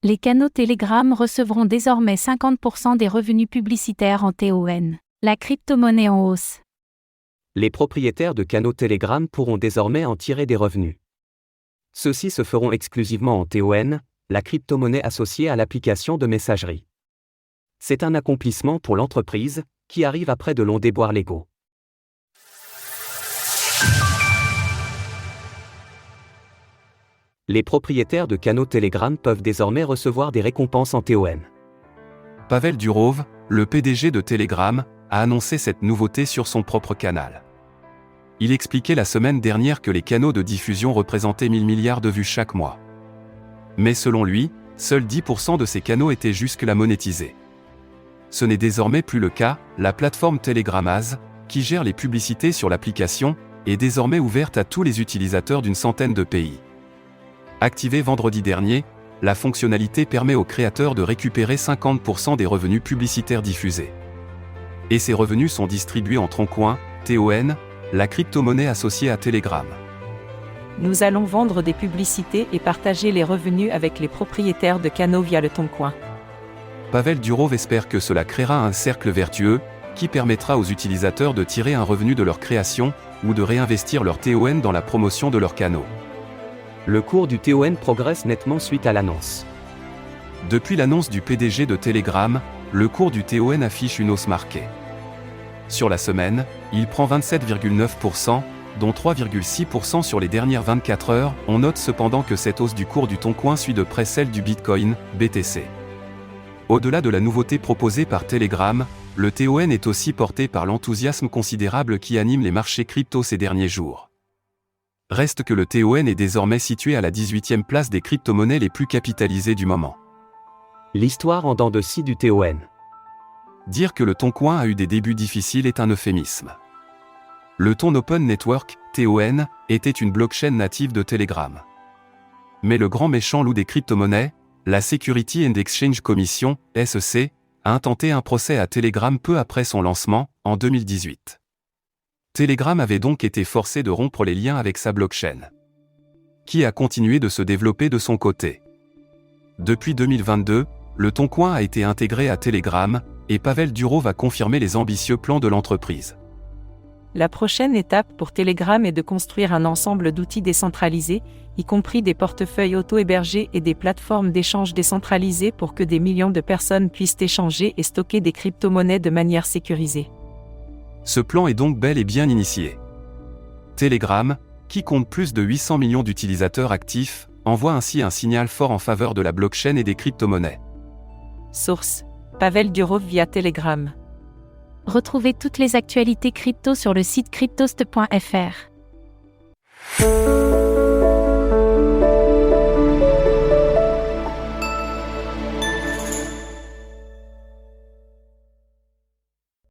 Les canaux Telegram recevront désormais 50% des revenus publicitaires en TON. La crypto-monnaie en hausse. Les propriétaires de canaux Telegram pourront désormais en tirer des revenus. Ceux-ci se feront exclusivement en TON, la crypto-monnaie associée à l'application de messagerie. C'est un accomplissement pour l'entreprise, qui arrive après de longs déboires légaux. Les propriétaires de canaux Telegram peuvent désormais recevoir des récompenses en TON. Pavel Durov, le PDG de Telegram, a annoncé cette nouveauté sur son propre canal. Il expliquait la semaine dernière que les canaux de diffusion représentaient 1000 milliards de vues chaque mois. Mais selon lui, seuls 10% de ces canaux étaient jusque-là monétisés. Ce n'est désormais plus le cas, la plateforme Telegramaz, qui gère les publicités sur l'application, est désormais ouverte à tous les utilisateurs d'une centaine de pays. Activée vendredi dernier, la fonctionnalité permet aux créateurs de récupérer 50% des revenus publicitaires diffusés. Et ces revenus sont distribués en Toncoin, TON, la crypto-monnaie associée à Telegram. Nous allons vendre des publicités et partager les revenus avec les propriétaires de canaux via le Toncoin. Pavel Durov espère que cela créera un cercle vertueux, qui permettra aux utilisateurs de tirer un revenu de leur création, ou de réinvestir leur TON dans la promotion de leurs canaux. Le cours du TON progresse nettement suite à l'annonce. Depuis l'annonce du PDG de Telegram, le cours du TON affiche une hausse marquée. Sur la semaine, il prend 27,9%, dont 3,6% sur les dernières 24 heures. On note cependant que cette hausse du cours du Toncoin suit de près celle du Bitcoin, BTC. Au-delà de la nouveauté proposée par Telegram, le TON est aussi porté par l'enthousiasme considérable qui anime les marchés crypto ces derniers jours. Reste que le TON est désormais situé à la 18e place des crypto-monnaies les plus capitalisées du moment. L'histoire en dents de scie du TON. Dire que le Toncoin a eu des débuts difficiles est un euphémisme. Le Ton Open Network, TON, était une blockchain native de Telegram. Mais le grand méchant loup des crypto-monnaies, la Security and Exchange Commission, SEC, a intenté un procès à Telegram peu après son lancement, en 2018. Telegram avait donc été forcé de rompre les liens avec sa blockchain, qui a continué de se développer de son côté. Depuis 2022, le Toncoin a été intégré à Telegram, et Pavel Durov a confirmé les ambitieux plans de l'entreprise. La prochaine étape pour Telegram est de construire un ensemble d'outils décentralisés, y compris des portefeuilles auto-hébergés et des plateformes d'échange décentralisées pour que des millions de personnes puissent échanger et stocker des crypto-monnaies de manière sécurisée. Ce plan est donc bel et bien initié. Telegram, qui compte plus de 800 millions d'utilisateurs actifs, envoie ainsi un signal fort en faveur de la blockchain et des crypto-monnaies. Source: Pavel Durov via Telegram. Retrouvez toutes les actualités crypto sur le site cryptost.fr.